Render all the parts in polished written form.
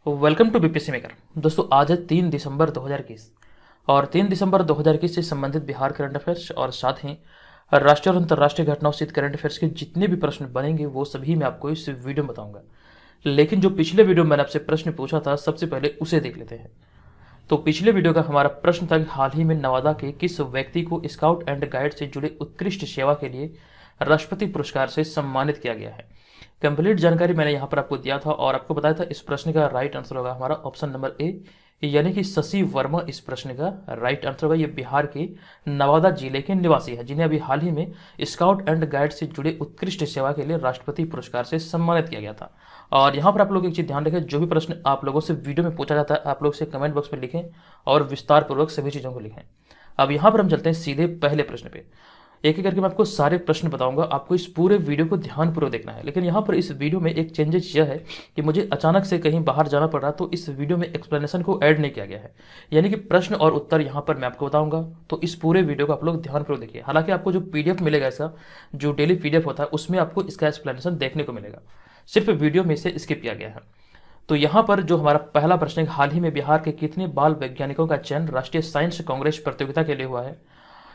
Welcome to BPSC maker. दोस्तों आज है 3 दिसंबर 2021 और 3 दिसंबर 2021 से संबंधित बिहार करंट अफेयर्स और साथ ही राष्ट्रीय और अंतर्राष्ट्रीय घटनाओं से करंट अफेयर्स के जितने भी प्रश्न बनेंगे वो सभी मैं आपको इस वीडियो में बताऊंगा। लेकिन जो पिछले वीडियो में मैंने आपसे प्रश्न पूछा था सबसे पहले उसे देख लेते हैं। तो पिछले वीडियो का हमारा प्रश्न था कि हाल ही में नवादा के किस व्यक्ति को स्काउट एंड गाइड से जुड़े उत्कृष्ट सेवा के लिए राष्ट्रपति पुरस्कार से सम्मानित किया गया है। कंप्लीट जानकारी मैंने यहाँ पर आपको दिया था और आपको बताया था इस प्रश्न का राइट आंसर होगा हमारा ऑप्शन नंबर ए, यानी कि शशि वर्मा इस प्रश्न का राइट आंसर होगा। ये बिहार के नवादा जिले के निवासी है जिन्हें अभी हाल ही में स्काउट एंड गाइड से जुड़े उत्कृष्ट सेवा के लिए राष्ट्रपति पुरस्कार से सम्मानित किया गया था। और यहाँ पर आप लोग एक चीज ध्यान रखें, जो भी प्रश्न आप लोगों से वीडियो में पूछा जाता है आप लोग से कमेंट बॉक्स में लिखें और विस्तार पूर्वक सभी चीजों को लिखें। अब यहाँ पर हम चलते हैं सीधे पहले प्रश्न पे। एक एक करके मैं आपको सारे प्रश्न बताऊंगा, आपको इस पूरे वीडियो को ध्यानपूर्वक देखना है। लेकिन यहाँ पर इस वीडियो में एक चेंजेस यह है कि मुझे अचानक से कहीं बाहर जाना पड़ रहा, तो इस वीडियो में एक्सप्लेनेशन को ऐड नहीं किया गया है, यानी कि प्रश्न और उत्तर यहाँ पर मैं आपको बताऊंगा। तो इस पूरे वीडियो को आप लोग ध्यानपूर्वक देखिए। हालांकि आपको जो पीडीएफ मिलेगा, इसका जो डेली पीडीएफ होता है उसमें आपको इसका एक्सप्लेनेशन देखने को मिलेगा, सिर्फ वीडियो में से स्किप किया गया है। तो यहाँ पर जो हमारा पहला प्रश्न है, हाल ही में बिहार के कितने बाल वैज्ञानिकों का चयन राष्ट्रीय साइंस कांग्रेस प्रतियोगिता के लिए हुआ है?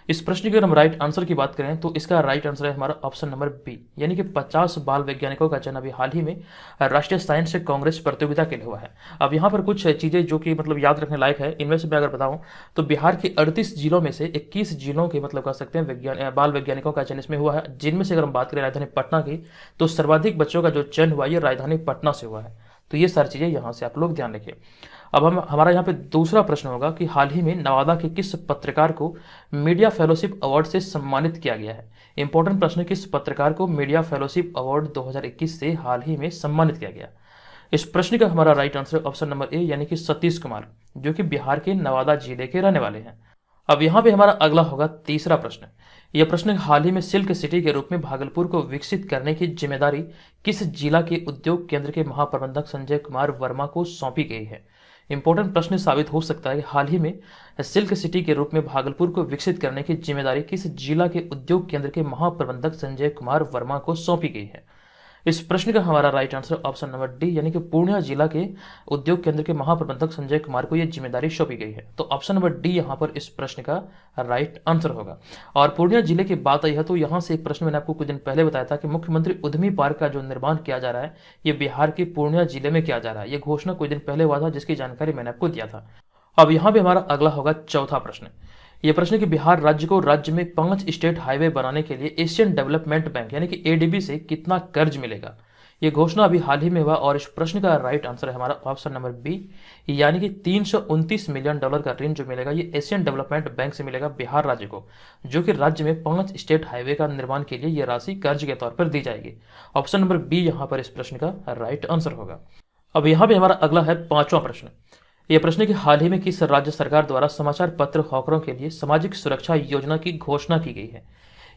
इस प्रश्न की अगर हम राइट आंसर की बात करें तो इसका राइट आंसर है हमारा ऑप्शन नंबर बी, यानी कि 50 बाल वैज्ञानिकों का चयन अभी हाल ही में राष्ट्रीय साइंस कांग्रेस प्रतियोगिता के लिए हुआ है। अब यहाँ पर कुछ चीजें जो कि याद रखने लायक है, इनमें से मैं अगर बताऊं तो बिहार के 38 जिलों में से 21 जिलों के कह सकते हैं बाल वैज्ञानिकों का चयन इसमें हुआ है, जिनमें से अगर हम बात करें राजधानी पटना की तो सर्वाधिक बच्चों का जो चयन हुआ ये राजधानी पटना से हुआ है। तो ये सारी चीजें यहाँ से आप लोग ध्यान रखिए। अब हमारा यहाँ पे दूसरा प्रश्न होगा कि हाल ही में नवादा के किस पत्रकार को मीडिया फेलोशिप अवार्ड से सम्मानित किया गया है? इंपॉर्टेंट प्रश्न, किस पत्रकार को मीडिया फेलोशिप अवार्ड 2021 से हाल ही में सम्मानित किया गया? इस प्रश्न का हमारा right answer option number A, यानी कि सतीश कुमार, जो कि बिहार के नवादा जिले के रहने वाले हैं। अब यहाँ पे हमारा अगला होगा तीसरा प्रश्न। यह प्रश्न हाल ही में सिल्क सिटी के रूप में भागलपुर को विकसित करने की जिम्मेदारी किस जिला के उद्योग केंद्र के महाप्रबंधक संजय कुमार वर्मा को सौंपी गई है? इंपॉर्टेंट प्रश्न साबित हो सकता है कि हाल ही में सिल्क सिटी के रूप में भागलपुर को विकसित करने की जिम्मेदारी किस जिला के उद्योग केंद्र के महाप्रबंधक संजय कुमार वर्मा को सौंपी गई है? इस प्रश्न का हमारा right answer option number D, यानी कि पूर्णिया जिला के उद्योग केंद्र के महाप्रबंधक संजय कुमार को यह जिम्मेदारी सौंपी गई है। तो ऑप्शन नंबर डी यहाँ पर इस प्रश्न का राइट आंसर होगा। और पूर्णिया जिले की बात आई है तो यहाँ से एक प्रश्न मैंने आपको कुछ दिन पहले बताया था कि मुख्यमंत्री उद्यमी पार्क का जो निर्माण किया जा रहा है ये बिहार के पूर्णिया जिले में किया जा रहा है। ये घोषणा कुछ दिन पहले हुआ था, जिसकी जानकारी मैंने आपको दिया था। अब यहाँ पे हमारा अगला होगा चौथा प्रश्न। यह प्रश्न कि बिहार राज्य को राज्य में 5 स्टेट हाईवे बनाने के लिए एशियन डेवलपमेंट बैंक यानी कि एडीबी से कितना कर्ज मिलेगा? ये घोषणा अभी हाल ही में हुआ और इस प्रश्न का राइट आंसर है हमारा ऑप्शन नंबर बी, यानी कि $329 मिलियन का ऋण जो मिलेगा ये एशियन डेवलपमेंट बैंक से मिलेगा बिहार राज्य को, जो कि राज्य में 5 स्टेट हाईवे का निर्माण के लिए यह राशि कर्ज के तौर पर दी जाएगी। ऑप्शन नंबर बी यहाँ पर इस प्रश्न का राइट आंसर होगा। अब यहाँ पे हमारा अगला है पांचवा प्रश्न। यह प्रश्न कि हाल ही में किस राज्य सरकार द्वारा समाचार पत्र हॉकरों के लिए सामाजिक सुरक्षा योजना की घोषणा की गई है?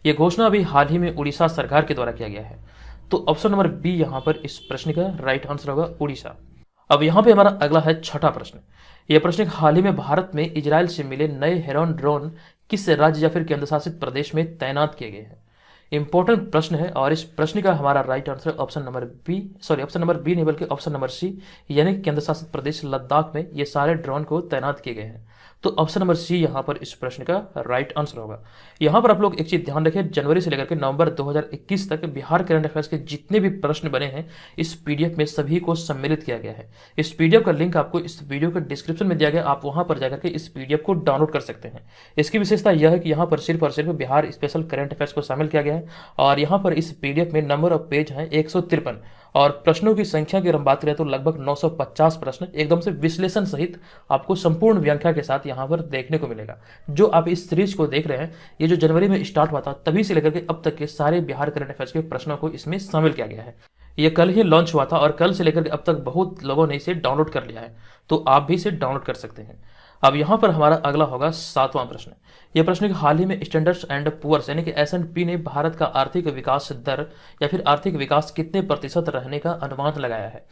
यह घोषणा अभी हाल ही में उड़ीसा सरकार के द्वारा किया गया है। तो ऑप्शन नंबर बी यहाँ पर इस प्रश्न का राइट आंसर होगा उड़ीसा। अब यहाँ पे हमारा अगला है छठा प्रश्न। यह प्रश्न हाल ही में भारत में इजराइल से मिले नए हेरॉन ड्रोन किस राज्य या फिर केंद्र शासित प्रदेश में तैनात किए गए हैं? इंपॉर्टेंट प्रश्न है और इस प्रश्न का हमारा right answer option number B नहीं बल्कि ऑप्शन नंबर सी, यानी केंद्र शासित प्रदेश लद्दाख में ये सारे ड्रोन को तैनात किए गए हैं। तो ऑप्शन नंबर सी यहाँ पर इस प्रश्न का राइट आंसर होगा। यहाँ पर आप लोग एक चीज ध्यान रखें, जनवरी से लेकर के नवंबर 2021 तक बिहार करंट अफेयर्स के जितने भी प्रश्न बने हैं इस पीडीएफ में सभी को सम्मिलित किया गया है। इस पीडीएफ का लिंक आपको इस वीडियो के डिस्क्रिप्शन में दिया गया, आप वहां पर जाकर के इस पीडीएफ को डाउनलोड कर सकते हैं। इसकी विशेषता यह है कि यहाँ पर सिर्फ और सिर्फ बिहार स्पेशल करंट अफेयर्स को शामिल किया गया है और यहाँ पर इस पीडीएफ में नंबर ऑफ पेज है 153 और प्रश्नों की संख्या की अगर हम बात करें तो लगभग 950 प्रश्न एकदम से विश्लेषण सहित आपको संपूर्ण व्याख्या के साथ यहाँ पर देखने को मिलेगा। जो आप इस सीरीज को देख रहे हैं ये जो जनवरी में स्टार्ट हुआ था तभी से लेकर के अब तक के सारे बिहार करंट अफेयर्स के प्रश्नों को इसमें शामिल किया गया है। ये कल ही लॉन्च हुआ था और कल से लेकर के अब तक बहुत लोगों ने इसे डाउनलोड कर लिया है, तो आप भी इसे डाउनलोड कर सकते हैं। अब यहाँ पर हमारा अगला होगा सातवां प्रश्न। यह प्रश्न कि हाल ही में स्टैंडर्ड्स एंड पुअर्स यानी कि S&P ने भारत का आर्थिक विकास दर या फिर आर्थिक विकास कितने प्रतिशत रहने का अनुमान लगाया है?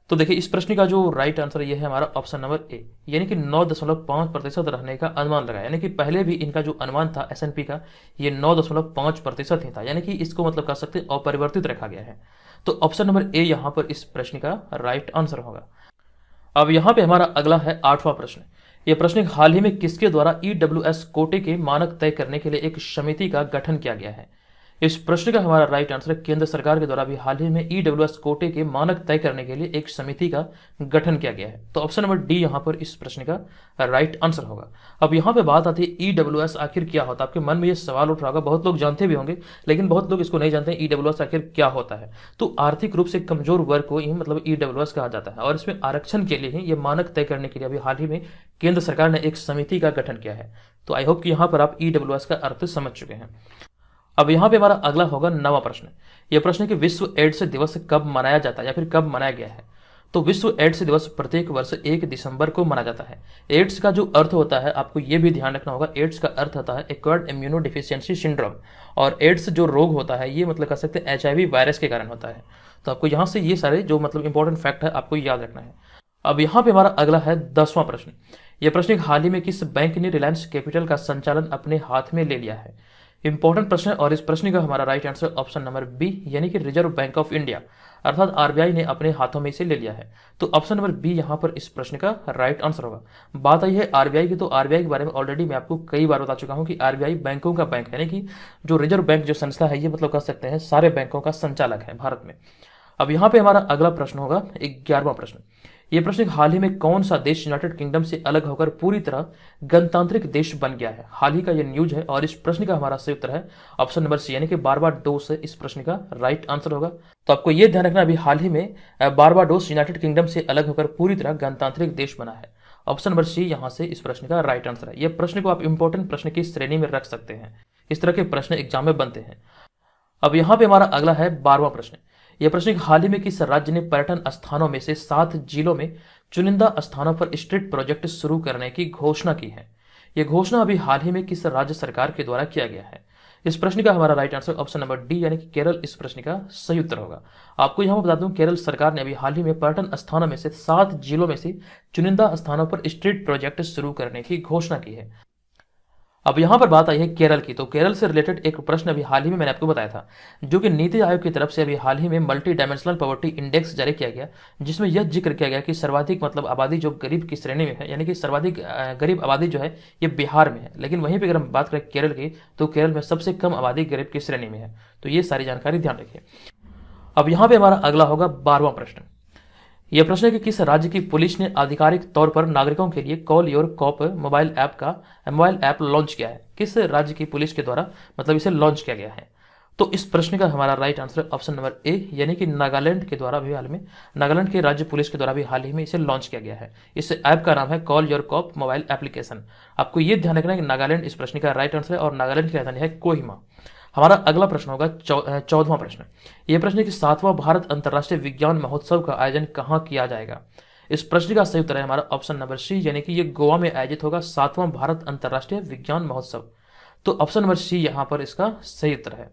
तो देखिए इस प्रश्न का जो राइट आंसर यह है हमारा ऑप्शन नंबर ए, यानी कि 9.5% रहने का अनुमान लगाया। यानी कि पहले भी इनका जो अनुमान था S&P का ये 9.5% ही था, यानी कि इसको कह सकते हैं अपरिवर्तित रखा गया है। तो ऑप्शन नंबर ए यहाँ पर इस प्रश्न का राइट आंसर होगा। अब यहाँ पे हमारा अगला है 8वां प्रश्न। यह प्रश्न हाल ही में किसके द्वारा ईडब्ल्यूएस कोटे के मानक तय करने के लिए एक समिति का गठन किया गया है? इस प्रश्न का हमारा राइट आंसर है केंद्र सरकार के द्वारा भी हाल ही में ईडब्ल्यूएस कोटे के मानक तय करने के लिए एक समिति का गठन किया गया है। तो ऑप्शन नंबर डी यहाँ पर इस प्रश्न का राइट आंसर होगा। अब यहाँ पे बात आती है ईडब्ल्यूएस आखिर क्या होता है। आपके मन में ये सवाल उठ रहा होगा, बहुत लोग जानते भी होंगे लेकिन बहुत लोग इसको नहीं जानते हैं ईडब्ल्यूएस आखिर क्या होता है। तो आर्थिक रूप से कमजोर वर्ग को ही मतलब ईडब्ल्यूएस कहा जाता है और इसमें आरक्षण के लिए ही ये मानक तय करने के लिए अभी हाल ही में केंद्र सरकार ने एक समिति का गठन किया है। तो आई होप कि यहाँ पर आप ईडब्ल्यूएस का अर्थ समझ चुके हैं। अब यहाँ पे हमारा अगला होगा 9वां प्रश्न। यह प्रश्न है कि विश्व एड्स दिवस कब मनाया जाता है या फिर कब मनाया गया है? तो विश्व एड्स दिवस प्रत्येक वर्ष 1 दिसंबर को मनाया जाता है। एड्स का जो अर्थ होता है आपको यह भी ध्यान रखना होगा, एड्स का अर्थ होता है एक्वायर्ड इम्यूनो डिफिशियंसी सिंड्रोम। और एड्स जो रोग होता है ये मतलब कह सकते हैं HIV वायरस के कारण होता है। तो आपको यहाँ से ये सारे जो मतलब इंपॉर्टेंट फैक्ट है आपको याद रखना है। अब यहाँ पे हमारा अगला है 10वां प्रश्न। यह प्रश्न हाल ही में किस बैंक ने रिलायंस कैपिटल का संचालन अपने हाथ में ले लिया है? इंपॉर्टेंट प्रश्न है और इस प्रश्न का हमारा right answer option number B यानी कि रिजर्व बैंक ऑफ इंडिया अर्थात RBI ने अपने हाथों में इसे ले लिया है। तो ऑप्शन नंबर बी यहाँ पर इस प्रश्न का राइट आंसर होगा। बात आई है RBI की, तो RBI के बारे में ऑलरेडी मैं आपको कई बार बता चुका हूँ कि RBI बैंकों का बैंक है, यानी कि जो रिजर्व बैंक जो संस्था है ये मतलब कह सकते हैं सारे बैंकों का संचालक है भारत में। अब यहाँ पे हमारा अगला प्रश्न होगा 11वां प्रश्न। यह प्रश्न हाल ही में कौन सा देश यूनाइटेड किंगडम से अलग होकर पूरी तरह गणतांत्रिक देश बन गया है? हाल ही का यह न्यूज है और इस प्रश्न का हमारा सही उत्तर है ऑप्शन नंबर सी यानी कि बारबाडोस इस प्रश्न का राइट आंसर होगा। तो आपको यह ध्यान रखना अभी हाल ही में बारबाडोस यूनाइटेड किंगडम से अलग होकर पूरी तरह गणतांत्रिक देश बना है। ऑप्शन नंबर सी यहाँ से इस प्रश्न का राइट आंसर है। यह प्रश्न को आप इंपॉर्टेंट प्रश्न की श्रेणी में रख सकते हैं, इस तरह के प्रश्न एग्जाम में बनते हैं। अब यहाँ पे हमारा अगला है 12वां प्रश्न। यह प्रश्न हाल ही में किस राज्य ने पर्यटन स्थानों में से 7 जिलों में चुनिंदा स्थानों पर स्ट्रीट प्रोजेक्ट शुरू करने की घोषणा की है? यह घोषणा अभी हाल ही में किस राज्य सरकार के द्वारा किया गया है? इस प्रश्न का हमारा right answer option number D यानी कि केरल इस प्रश्न का सही उत्तर होगा। आपको यहाँ बता दूं केरल सरकार ने अभी हाल ही में पर्यटन स्थानों में से 7 जिलों में से चुनिंदा स्थानों पर स्ट्रीट प्रोजेक्ट शुरू करने की घोषणा की है। अब यहाँ पर बात आई है केरल की, तो केरल से रिलेटेड एक प्रश्न अभी हाल ही में मैंने आपको बताया था जो कि नीति आयोग की तरफ से अभी हाल ही में मल्टी डायमेंशनल पॉवर्टी इंडेक्स जारी किया गया, जिसमें यह जिक्र किया गया कि सर्वाधिक मतलब आबादी जो गरीब की श्रेणी में है यानी कि सर्वाधिक गरीब आबादी जो है ये बिहार में है, लेकिन वहीं पर अगर हम बात करें केरल की तो केरल में सबसे कम आबादी गरीब की श्रेणी में है। तो ये सारी जानकारी ध्यान रखिए। अब यहाँ पे हमारा अगला होगा 12वां प्रश्न। यह प्रश्न है कि किस राज्य की पुलिस ने आधिकारिक तौर पर नागरिकों के लिए call your cop mobile app launch किया है? किस राज्य की पुलिस के द्वारा मतलब इसे लॉन्च किया गया है? तो इस प्रश्न का हमारा right answer option number A यानी कि नागालैंड के द्वारा भी हाल में नागालैंड के राज्य पुलिस के द्वारा भी हाल ही में इसे लॉन्च किया गया है। इस ऐप का नाम है call your cop mobile application. आपको यह ध्यान रखना है कि नागालैंड इस प्रश्न का राइट आंसर है और नागालैंड की राजधानी है कोहिमा। हमारा अगला प्रश्न होगा 14वां प्रश्न। यह प्रश्न है कि 7वां भारत अंतर्राष्ट्रीय विज्ञान महोत्सव का आयोजन कहाँ किया जाएगा? इस प्रश्न का सही उत्तर है हमारा ऑप्शन नंबर सी यानी कि यह गोवा में आयोजित होगा 7वां भारत अंतर्राष्ट्रीय विज्ञान महोत्सव। तो ऑप्शन नंबर सी यहाँ पर इसका सही उत्तर है।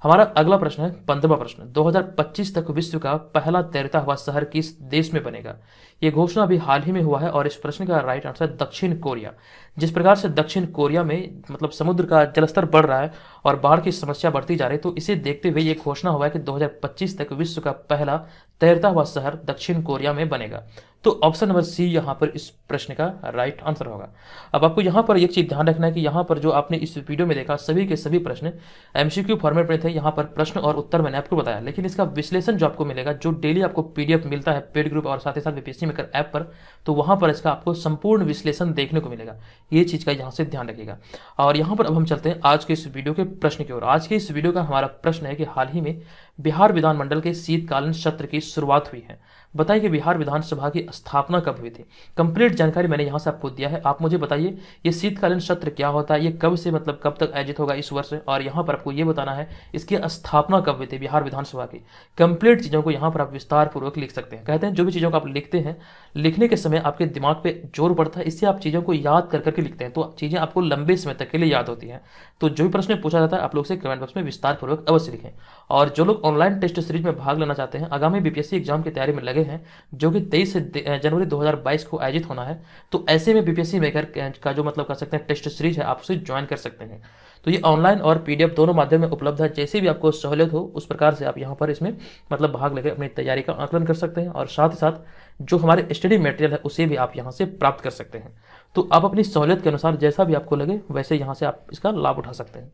हमारा अगला प्रश्न है 15वां प्रश्न। 2025 तक विश्व का पहला तैरता हुआ शहर किस देश में बनेगा? यह घोषणा अभी हाल ही में हुआ है और इस प्रश्न का राइट आंसर दक्षिण कोरिया। जिस प्रकार से दक्षिण कोरिया में मतलब समुद्र का जलस्तर बढ़ रहा है और बाढ़ की समस्या बढ़ती जा रही है, तो इसे देखते हुए यह घोषणा हुआ है कि 2025 तक विश्व का पहला तैरता हुआ शहर दक्षिण कोरिया में बनेगा। तो ऑप्शन नंबर सी यहाँ पर इस प्रश्न का राइट आंसर होगा। अब आपको यहाँ पर एक चीज ध्यान रखना है कि यहाँ पर जो आपने इस वीडियो में देखा सभी के सभी प्रश्न MCQ फॉर्मेट में थे। यहाँ पर प्रश्न और उत्तर मैंने आपको बताया, लेकिन इसका विश्लेषण जो आपको मिलेगा, जो डेली आपको PDF मिलता है पेड ग्रुप और साथ ही साथ BPSC मेकर ऐप पर, तो वहां पर इसका आपको संपूर्ण विश्लेषण देखने को मिलेगा। ये चीज का यहाँ से ध्यान रखिएगा। और यहाँ पर अब हम चलते हैं आज के इस वीडियो के प्रश्न की ओर। आज के इस वीडियो का हमारा प्रश्न है कि हाल ही में बिहार विधानमंडल के शीतकालीन सत्र की शुरुआत हुई है। बताइए कि बिहार विधानसभा की स्थापना कब हुई थी? कंप्लीट जानकारी मैंने यहाँ से आपको दिया है। आप मुझे बताइए ये शीतकालीन सत्र क्या होता है, ये कब से मतलब कब तक आयोजित होगा इस वर्ष, और यहाँ पर आपको ये बताना है इसकी स्थापना कब हुई थी बिहार विधानसभा की। कंप्लीट चीज़ों को यहाँ पर आप विस्तार पूर्वक लिख सकते हैं। कहते हैं जो भी चीज़ों को आप लिखते हैं, लिखने के समय आपके दिमाग पे जोर पड़ता है, इससे आप चीज़ों को याद कर करके लिखते हैं तो चीज़ें आपको लंबे समय तक के लिए याद होती हैं। तो जो भी प्रश्न पूछा जाता है आप लोग से कमेंट बॉक्स में विस्तार पूर्वक अवश्य लिखें। और जो लोग ऑनलाइन टेस्ट सीरीज में भाग लेना चाहते हैं, आगामी बीपीएससी एग्जाम की तैयारी में लगे हैं, जो कि 23 जनवरी 2022 को आयोजित होना है, तो ऐसे में बीपीएससी मेकर का जो मतलब कर सकते हैं टेस्ट सीरीज है, आप उसे ज्वाइन कर सकते हैं। तो ये ऑनलाइन और पीडीएफ दोनों माध्यम में उपलब्ध है। जैसे भी आपको सहूलियत हो उस प्रकार से आप यहाँ पर इसमें मतलब भाग लेकर अपनी तैयारी का आकलन कर सकते हैं, और साथ ही साथ जो हमारे स्टडी मटेरियल है उसे भी आप यहाँ से प्राप्त कर सकते हैं। तो आप अपनी सहूलियत के अनुसार जैसा भी आपको लगे वैसे यहाँ से आप इसका लाभ उठा सकते हैं।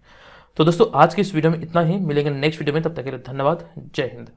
तो दोस्तों आज की इस वीडियो में इतना ही, मिलेंगे नेक्स्ट वीडियो में, तब तक के लिए धन्यवाद। जय हिंद।